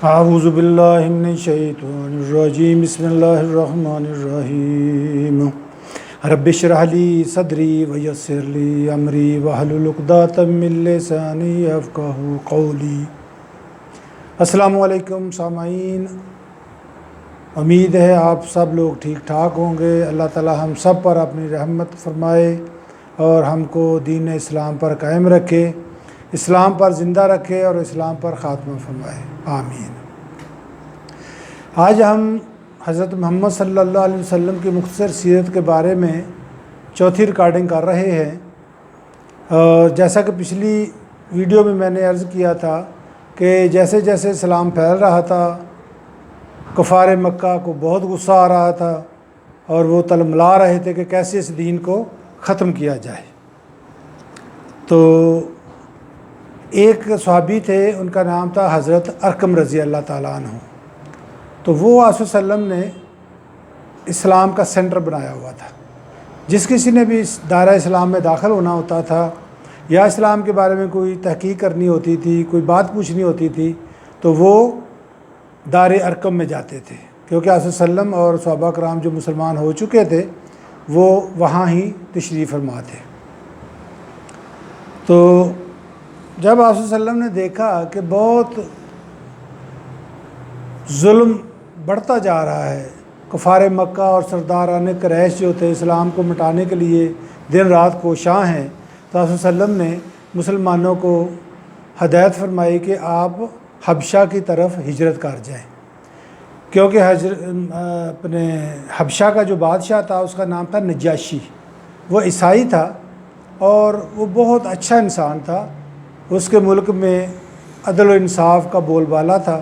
اعوذ باللہ من الشیطان الرجیم بسم اللہ الرحمن الرحیم رب اشرح لی صدری ویسر لی امری واحلل عقدۃ من لسانی یفقہوا قولی۔ السلام علیکم سامعین، امید ہے آپ سب لوگ ٹھیک ٹھاک ہوں گے۔ اللہ تعالی ہم سب پر اپنی رحمت فرمائے اور ہم کو دین اسلام پر قائم رکھے، اسلام پر زندہ رکھے اور اسلام پر خاتمہ فرمائے، آمین۔ آج ہم حضرت محمد صلی اللہ علیہ وسلم کی مختصر سیرت کے بارے میں چوتھی ریکارڈنگ کر رہے ہیں۔ جیسا کہ پچھلی ویڈیو میں نے عرض کیا تھا کہ جیسے جیسے اسلام پھیل رہا تھا، کفار مکہ کو بہت غصہ آ رہا تھا اور وہ تلملا رہے تھے کہ کیسے اس دین کو ختم کیا جائے۔ تو ایک صحابی تھے، ان کا نام تھا حضرت ارقم رضی اللہ تعالیٰ عنہ۔ تو وہ آصف وسلم نے اسلام کا سینٹر بنایا ہوا تھا۔ جس کسی نے بھی اس دائرہ اسلام میں داخل ہونا ہوتا تھا یا اسلام کے بارے میں کوئی تحقیق کرنی ہوتی تھی، کوئی بات پوچھنی ہوتی تھی، تو وہ دار ارقم میں جاتے تھے، کیونکہ آصف وسلم اور صحابہ کرام جو مسلمان ہو چکے تھے وہ وہاں ہی تشریف فرما تھے۔ تو جب آصف وسلم نے دیکھا کہ بہت ظلم بڑھتا جا رہا ہے، کفار مکہ اور سرداران قریش جو تھے اسلام کو مٹانے کے لیے دن رات کوشاں ہیں، تو آصف وسلم نے مسلمانوں کو ہدایت فرمائی کہ آپ حبشہ کی طرف ہجرت کر جائیں، کیونکہ اپنے حبشہ کا جو بادشاہ تھا اس کا نام تھا نجاشی۔ وہ عیسائی تھا اور وہ بہت اچھا انسان تھا، اس کے ملک میں عدل و انصاف کا بول بالا تھا،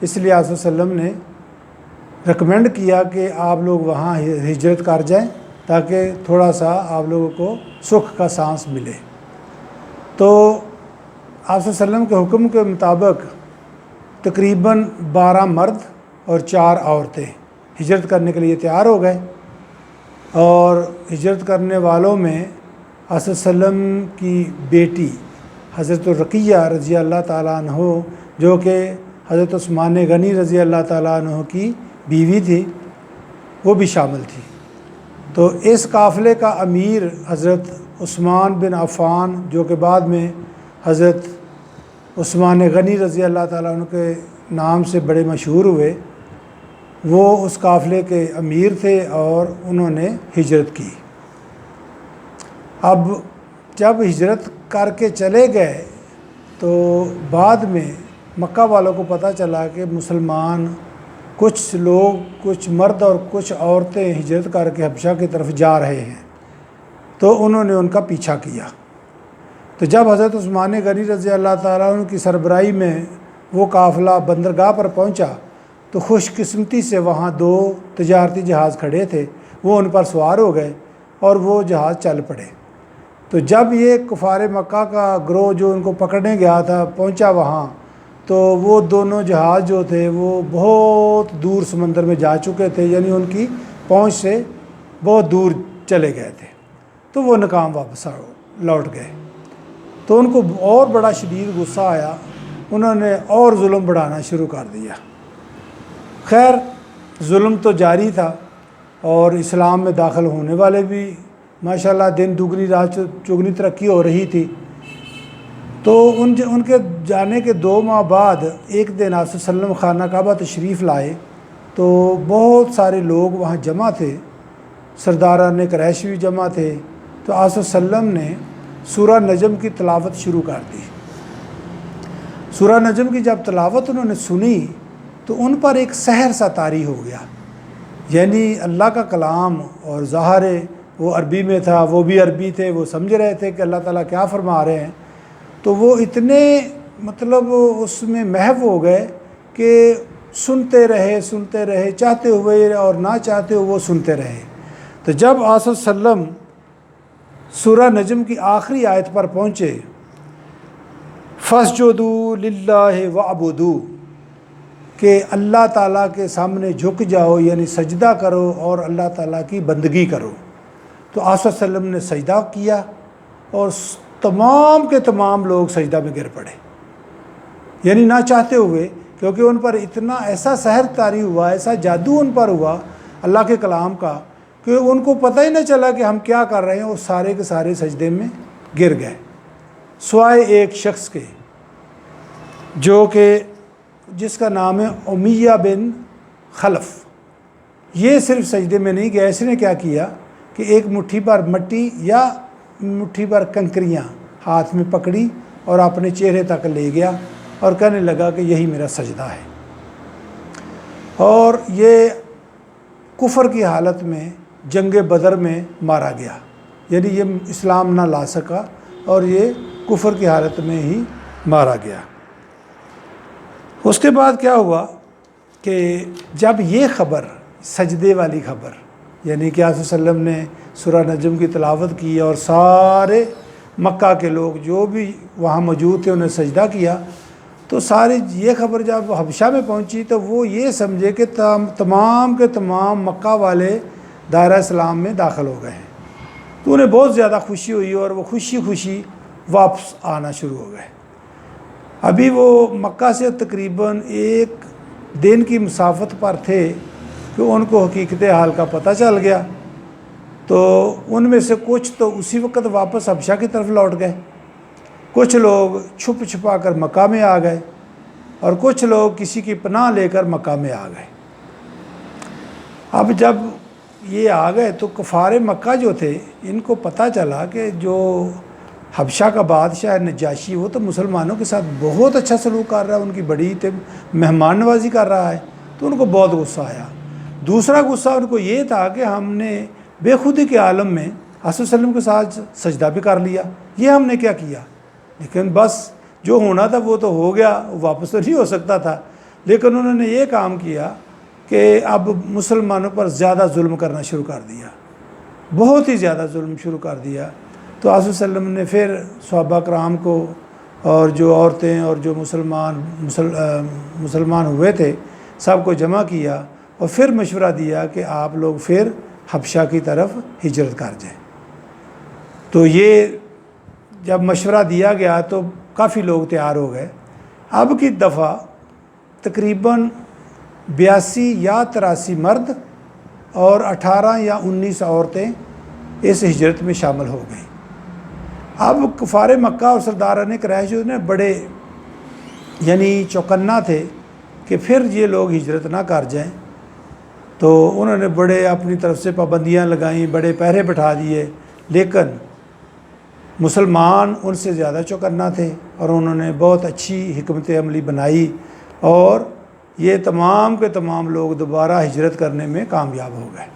اس لیے آصف وسلم نے ریکمینڈ کیا کہ آپ لوگ وہاں ہجرت کر جائیں تاکہ تھوڑا سا آپ لوگوں کو سکھ کا سانس ملے۔ تو آصف وسلم کے حکم کے مطابق تقریباً 12 مرد اور 4 عورتیں ہجرت کرنے کے لیے تیار ہو گئے، اور ہجرت کرنے والوں میں آصف وسلم کی بیٹی حضرت رقیہ رضی اللہ تعالیٰ عنہ، جو کہ حضرت عثمان غنی رضی اللہ تعالیٰ عنہ کی بیوی تھی، وہ بھی شامل تھی۔ تو اس قافلے کا امیر حضرت عثمان بن عفان، جو کہ بعد میں حضرت عثمان غنی رضی اللہ تعالیٰ عنہ کے نام سے بڑے مشہور ہوئے، وہ اس قافلے کے امیر تھے اور انہوں نے ہجرت کی۔ اب جب ہجرت کر کے چلے گئے تو بعد میں مکہ والوں کو پتہ چلا کہ مسلمان کچھ لوگ، کچھ مرد اور کچھ عورتیں ہجرت کر کے حبشہ کی طرف جا رہے ہیں، تو انہوں نے ان کا پیچھا کیا۔ تو جب حضرت عثمان غنی رضی اللہ تعالیٰ عنہ کی سربراہی میں وہ قافلہ بندرگاہ پر پہنچا تو خوش قسمتی سے وہاں 2 تجارتی جہاز کھڑے تھے، وہ ان پر سوار ہو گئے اور وہ جہاز چل پڑے۔ تو جب یہ کفار مکہ کا گروہ جو ان کو پکڑنے گیا تھا پہنچا وہاں، تو وہ دونوں جہاز جو تھے وہ بہت دور سمندر میں جا چکے تھے، یعنی ان کی پہنچ سے بہت دور چلے گئے تھے، تو وہ ناکام واپس لوٹ گئے۔ تو ان کو اور بڑا شدید غصہ آیا، انہوں نے اور ظلم بڑھانا شروع کر دیا۔ خیر، ظلم تو جاری تھا اور اسلام میں داخل ہونے والے بھی ماشاءاللہ دن دگنی رات چگنی ترقی ہو رہی تھی۔ تو ان کے جانے کے 2 ماہ بعد ایک دن آصف وسلم خانہ کعبہ تشریف لائے، تو بہت سارے لوگ وہاں جمع تھے، سرداران قریش بھی جمع تھے۔ تو آصف وسلم نے سورہ نجم کی تلاوت شروع کر دی۔ سورہ نجم کی جب تلاوت انہوں نے سنی تو ان پر ایک سحر سا طاری ہو گیا، یعنی اللہ کا کلام، اور ظاہر وہ عربی میں تھا، وہ بھی عربی تھے، وہ سمجھ رہے تھے کہ اللہ تعالیٰ کیا فرما رہے ہیں۔ تو وہ اتنے اس میں محو ہو گئے کہ سنتے رہے، چاہتے ہوئے اور نہ چاہتے ہوئے وہ سنتے رہے۔ تو جب آصف وسلم سورہ نجم کی آخری آیت پر پہنچے، فَاسْجُدُوا لِلَّهِ وَاعْبُدُوا، کہ اللہ تعالیٰ کے سامنے جھک جاؤ، یعنی سجدہ کرو اور اللہ تعالیٰ کی بندگی کرو، تو آصف وسلم نے سجدہ کیا اور تمام کے تمام لوگ سجدہ میں گر پڑے، یعنی نہ چاہتے ہوئے کیونکہ ان پر اتنا ایسا سحر طاری ہوا، ایسا جادو ان پر ہوا اللہ کے کلام کا کہ ان کو پتہ ہی نہ چلا کہ ہم کیا کر رہے ہیں، اور سارے کے سارے سجدے میں گر گئے سوائے ایک شخص کے، جو کہ جس کا نام ہے امیہ بن خلف۔ یہ صرف سجدے میں نہیں گیا، اس نے کیا کیا کہ ایک مٹھی پر مٹی یا مٹھی پر کنکریاں ہاتھ میں پکڑی اور اپنے چہرے تک لے گیا اور کہنے لگا کہ یہی میرا سجدہ ہے، اور یہ کفر کی حالت میں جنگ بدر میں مارا گیا، یعنی یہ اسلام نہ لا سکا اور یہ کفر کی حالت میں ہی مارا گیا۔ اس کے بعد کیا ہوا کہ جب یہ خبر، سجدے والی خبر، یعنی کہ آپ صلی اللہ علیہ وسلم نے سورہ نجم کی تلاوت کی اور سارے مکہ کے لوگ جو بھی وہاں موجود تھے انہیں سجدہ کیا، تو ساری یہ خبر جب حبشہ میں پہنچی تو وہ یہ سمجھے کہ تمام کے تمام مکہ والے دائرہ اسلام میں داخل ہو گئے ہیں، تو انہیں بہت زیادہ خوشی ہوئی اور وہ خوشی واپس آنا شروع ہو گئے۔ ابھی وہ مکہ سے تقریباً 1 دن کی مسافت پر تھے کہ ان کو حقیقت حال کا پتہ چل گیا، تو ان میں سے کچھ تو اسی وقت واپس حبشہ کی طرف لوٹ گئے، کچھ لوگ چھپ چھپا کر مکہ میں آ گئے، اور کچھ لوگ کسی کی پناہ لے کر مکہ میں آ گئے۔ اب جب یہ آ گئے تو کفار مکہ جو تھے ان کو پتہ چلا کہ جو حبشہ کا بادشاہ نجاشی، وہ تو مسلمانوں کے ساتھ بہت اچھا سلوک کر رہا ہے، ان کی بڑی مہمان نوازی کر رہا ہے، تو ان کو بہت غصہ آیا۔ دوسرا غصہ ان کو یہ تھا کہ ہم نے بے خودی کے عالم میں حضرت صلی اللہ علیہ وسلم کے ساتھ سجدہ بھی کر لیا، یہ ہم نے کیا کیا، لیکن بس جو ہونا تھا وہ تو ہو گیا، واپس تو نہیں ہو سکتا تھا، لیکن انہوں نے یہ کام کیا کہ اب مسلمانوں پر زیادہ ظلم کرنا شروع کر دیا، بہت ہی زیادہ ظلم شروع کر دیا۔ تو حضرت صلی اللہ علیہ وسلم نے پھر صحابہ کرام کو اور جو عورتیں اور جو مسلمان ہوئے تھے سب کو جمع کیا اور پھر مشورہ دیا کہ آپ لوگ پھر حبشہ کی طرف ہجرت کر جائیں۔ تو یہ جب مشورہ دیا گیا تو کافی لوگ تیار ہو گئے۔ اب کی دفعہ تقریباً 82 یا 83 مرد اور 18 یا 19 عورتیں اس ہجرت میں شامل ہو گئیں۔ اب کفار مکہ اور سرداران قریش جو نے بڑے یعنی چوکنا تھے کہ پھر یہ لوگ ہجرت نہ کر جائیں، تو انہوں نے بڑے اپنی طرف سے پابندیاں لگائیں، بڑے پہرے بٹھا دیے، لیکن مسلمان ان سے زیادہ چوکنا تھے اور انہوں نے بہت اچھی حکمت عملی بنائی، اور یہ تمام کے تمام لوگ دوبارہ ہجرت کرنے میں کامیاب ہو گئے۔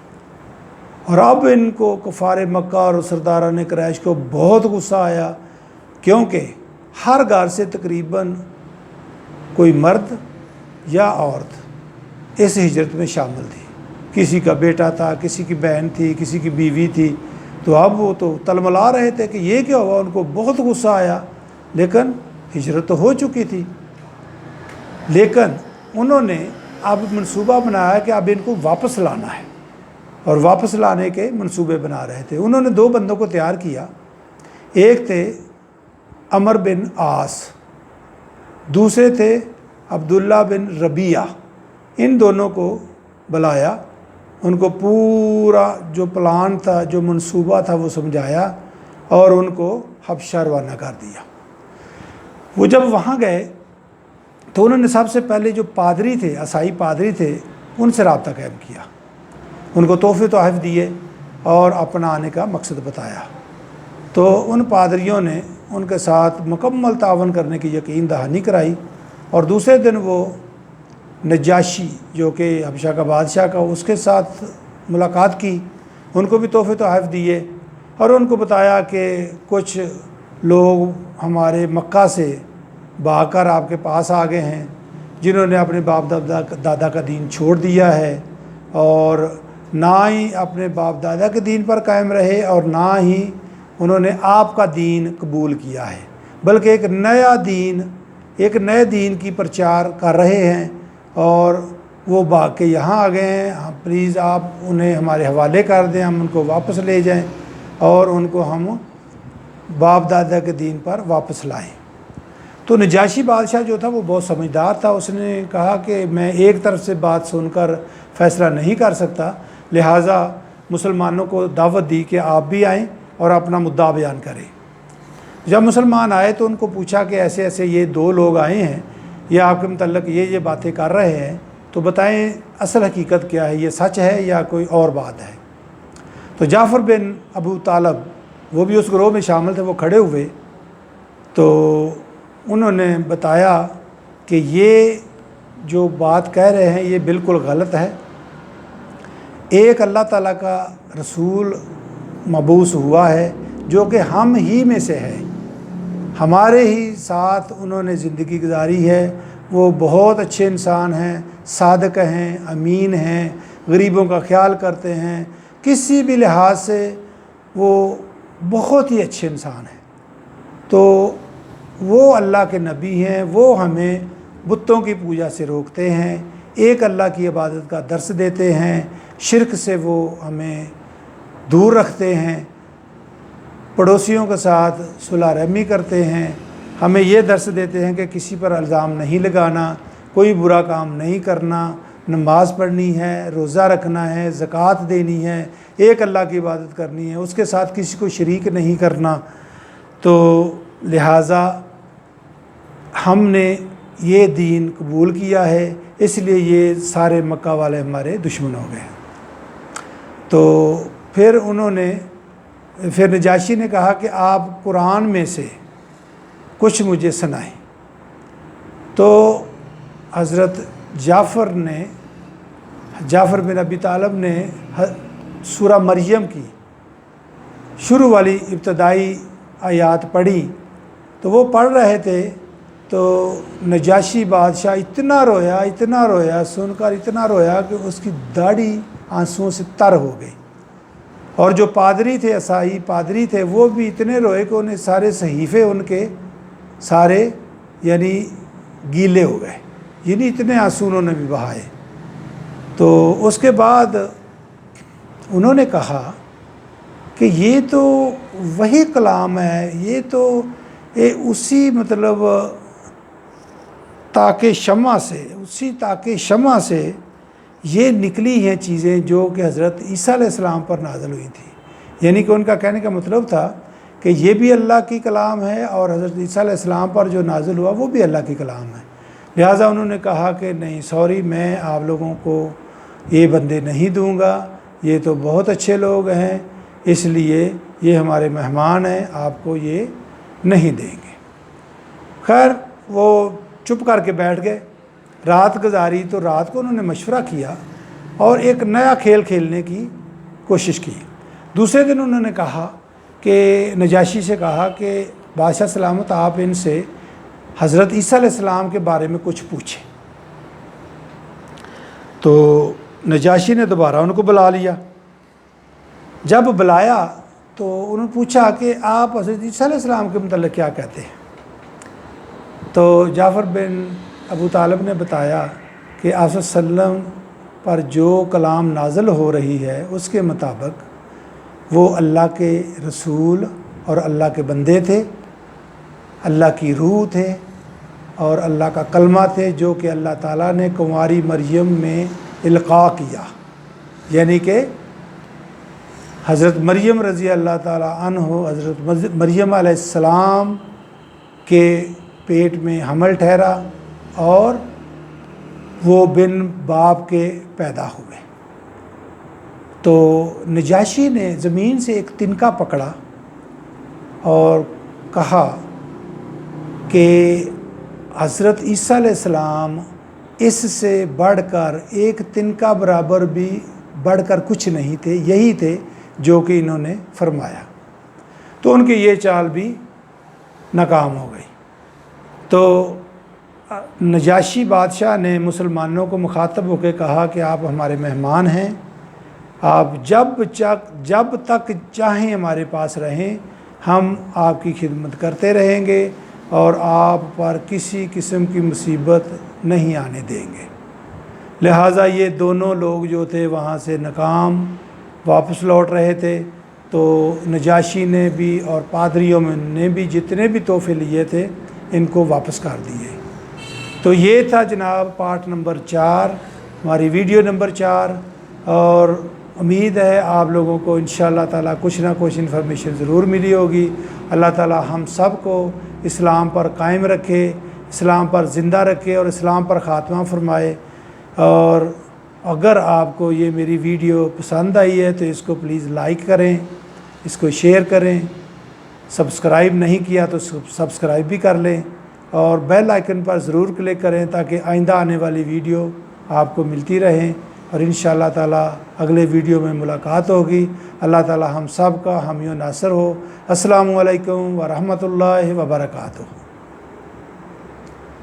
اور اب ان کو کفار مکہ اور سرداران قریش کو بہت غصہ آیا، کیونکہ ہر گھر سے تقریباً کوئی مرد یا عورت اس ہجرت میں شامل تھی، کسی کا بیٹا تھا، کسی کی بہن تھی، کسی کی بیوی تھی، تو اب وہ تو تلملا رہے تھے کہ یہ کیا ہوا، ان کو بہت غصہ آیا، لیکن ہجرت تو ہو چکی تھی۔ لیکن انہوں نے اب منصوبہ بنایا کہ اب ان کو واپس لانا ہے، اور واپس لانے کے منصوبے بنا رہے تھے۔ انہوں نے 2 بندوں کو تیار کیا، ایک تھے عمر بن عاص، دوسرے تھے عبداللہ بن ربیعہ۔ ان دونوں کو بلایا، ان کو پورا جو پلان تھا، جو منصوبہ تھا وہ سمجھایا، اور ان کو حبشہ روانہ کر دیا۔ وہ جب وہاں گئے تو انہوں نے سب سے پہلے جو پادری تھے، عیسائی پادری تھے، ان سے رابطہ قائم کیا، ان کو تحفے تحائف دیے اور اپنا آنے کا مقصد بتایا۔ تو ان پادریوں نے ان کے ساتھ مکمل تعاون کرنے کی یقین دہانی کرائی، اور دوسرے دن وہ نجاشی جو کہ حبشہ کا بادشاہ کا، اس کے ساتھ ملاقات کی، ان کو بھی تحفے تحائف دیے، اور ان کو بتایا کہ کچھ لوگ ہمارے مکہ سے بھاگ کر آپ کے پاس آ گئے ہیں، جنہوں نے اپنے باپ دادا کا دین چھوڑ دیا ہے، اور نہ ہی اپنے باپ دادا کے دین پر قائم رہے اور نہ ہی انہوں نے آپ کا دین قبول کیا ہے، بلکہ ایک نئے دین کی پرچار کر رہے ہیں، اور وہ بھاگ کے یہاں آ گئے ہیں۔ پلیز آپ انہیں ہمارے حوالے کر دیں، ہم ان کو واپس لے جائیں اور ان کو ہم باپ دادا کے دین پر واپس لائیں۔ تو نجاشی بادشاہ جو تھا وہ بہت سمجھدار تھا، اس نے کہا کہ میں ایک طرف سے بات سن کر فیصلہ نہیں کر سکتا، لہٰذا مسلمانوں کو دعوت دی کہ آپ بھی آئیں اور اپنا مدعا بیان کریں۔ جب مسلمان آئے تو ان کو پوچھا کہ ایسے ایسے یہ دو لوگ آئے ہیں، یہ آپ کے متعلق یہ باتیں کر رہے ہیں، تو بتائیں اصل حقیقت کیا ہے، یہ سچ ہے یا کوئی اور بات ہے؟ تو جعفر بن ابو طالب وہ بھی اس گروہ میں شامل تھے، وہ کھڑے ہوئے تو انہوں نے بتایا کہ یہ جو بات کہہ رہے ہیں یہ بالکل غلط ہے، ایک اللہ تعالیٰ کا رسول مبعوث ہوا ہے جو کہ ہم ہی میں سے ہے، ہمارے ہی ساتھ انہوں نے زندگی گزاری ہے، وہ بہت اچھے انسان ہیں، صادق ہیں، امین ہیں، غریبوں کا خیال کرتے ہیں، کسی بھی لحاظ سے وہ بہت ہی اچھے انسان ہیں۔ تو وہ اللہ کے نبی ہیں، وہ ہمیں بتوں کی پوجا سے روکتے ہیں، ایک اللہ کی عبادت کا درس دیتے ہیں، شرک سے وہ ہمیں دور رکھتے ہیں، پڑوسیوں کے ساتھ صلح رحمی کرتے ہیں، ہمیں یہ درس دیتے ہیں کہ کسی پر الزام نہیں لگانا، کوئی برا کام نہیں کرنا، نماز پڑھنی ہے، روزہ رکھنا ہے، زکوٰۃ دینی ہے، ایک اللہ کی عبادت کرنی ہے، اس کے ساتھ کسی کو شریک نہیں کرنا۔ تو لہٰذا ہم نے یہ دین قبول کیا ہے، اس لیے یہ سارے مکہ والے ہمارے دشمن ہو گئے۔ تو پھر نجاشی نے کہا کہ آپ قرآن میں سے کچھ مجھے سنائیں۔ تو حضرت جعفر بن ابی طالب نے سورہ مریم کی شروع والی ابتدائی آیات پڑھی، تو وہ پڑھ رہے تھے تو نجاشی بادشاہ اتنا رویا سن کر اتنا رویا کہ اس کی داڑھی آنسوؤں سے تر ہو گئی، اور جو پادری تھے، عیسائی پادری تھے، وہ بھی اتنے روئے کہ انہیں سارے صحیفے ان کے سارے یعنی گیلے ہو گئے، یعنی اتنے آنسو انہوں نے بھی بہائے۔ تو اس کے بعد انہوں نے کہا کہ یہ تو وہی کلام ہے، یہ تو اسی مطلب تاکہ شمع سے یہ نکلی ہیں چیزیں جو کہ حضرت عیسیٰ علیہ السلام پر نازل ہوئی تھیں، یعنی کہ ان کا کہنے کا مطلب تھا کہ یہ بھی اللہ کی کلام ہے اور حضرت عیسیٰ علیہ السلام پر جو نازل ہوا وہ بھی اللہ کی کلام ہے۔ لہٰذا انہوں نے کہا کہ نہیں سوری، میں آپ لوگوں کو یہ بندے نہیں دوں گا، یہ تو بہت اچھے لوگ ہیں، اس لیے یہ ہمارے مہمان ہیں، آپ کو یہ نہیں دیں گے۔ خیر وہ چپ کر کے بیٹھ گئے، رات گزاری، تو رات کو انہوں نے مشورہ کیا اور ایک نیا کھیل کھیلنے کی کوشش کی۔ دوسرے دن انہوں نے کہا کہ نجاشی سے کہا کہ بادشاہ سلامت آپ ان سے حضرت عیسیٰ علیہ السلام کے بارے میں کچھ پوچھیں۔ تو نجاشی نے دوبارہ ان کو بلا لیا۔ جب بلایا تو انہوں نے پوچھا کہ آپ حضرت عیسیٰ علیہ السلام کے متعلق کیا کہتے ہیں؟ تو جعفر بن ابو طالب نے بتایا کہ آپ صلی اللہ علیہ وسلم پر جو کلام نازل ہو رہی ہے اس کے مطابق وہ اللہ کے رسول اور اللہ کے بندے تھے، اللہ کی روح تھے اور اللہ کا کلمہ تھے، جو کہ اللہ تعالیٰ نے کنواری مریم میں القاء کیا، یعنی کہ حضرت مریم رضی اللہ تعالیٰ عنہ، حضرت مریم علیہ السلام کے پیٹ میں حمل ٹھہرا اور وہ بن باپ کے پیدا ہوئے۔ تو نجاشی نے زمین سے ایک تنکا پکڑا اور کہا کہ حضرت عیسیٰ علیہ السلام اس سے بڑھ کر ایک تنکا برابر بھی بڑھ کر کچھ نہیں تھے، یہی تھے جو کہ انہوں نے فرمایا۔ تو ان کی یہ چال بھی ناکام ہو گئی۔ تو نجاشی بادشاہ نے مسلمانوں کو مخاطب ہو کے کہا کہ آپ ہمارے مہمان ہیں، آپ جب تک چاہیں ہمارے پاس رہیں، ہم آپ کی خدمت کرتے رہیں گے اور آپ پر کسی قسم کی مصیبت نہیں آنے دیں گے۔ لہٰذا یہ دونوں لوگ جو تھے وہاں سے ناکام واپس لوٹ رہے تھے، تو نجاشی نے بھی اور پادریوں نے بھی جتنے بھی تحفے لیے تھے ان کو واپس کر دیے۔ تو یہ تھا جناب پارٹ نمبر 4، ہماری ویڈیو نمبر 4، اور امید ہے آپ لوگوں کو انشاءاللہ تعالیٰ کچھ نہ کچھ انفارمیشن ضرور ملی ہوگی۔ اللہ تعالیٰ ہم سب کو اسلام پر قائم رکھے، اسلام پر زندہ رکھے اور اسلام پر خاتمہ فرمائے۔ اور اگر آپ کو یہ میری ویڈیو پسند آئی ہے تو اس کو پلیز لائک کریں، اس کو شیئر کریں، سبسکرائب نہیں کیا تو سبسکرائب بھی کر لیں، اور بیل آئیکن پر ضرور کلک کریں تاکہ آئندہ آنے والی ویڈیو آپ کو ملتی رہیں، اور انشاءاللہ تعالیٰ اگلے ویڈیو میں ملاقات ہوگی۔ اللہ تعالیٰ ہم سب کا حامی و ناصر ہو۔ السلام علیکم ورحمۃ اللہ وبرکاتہ۔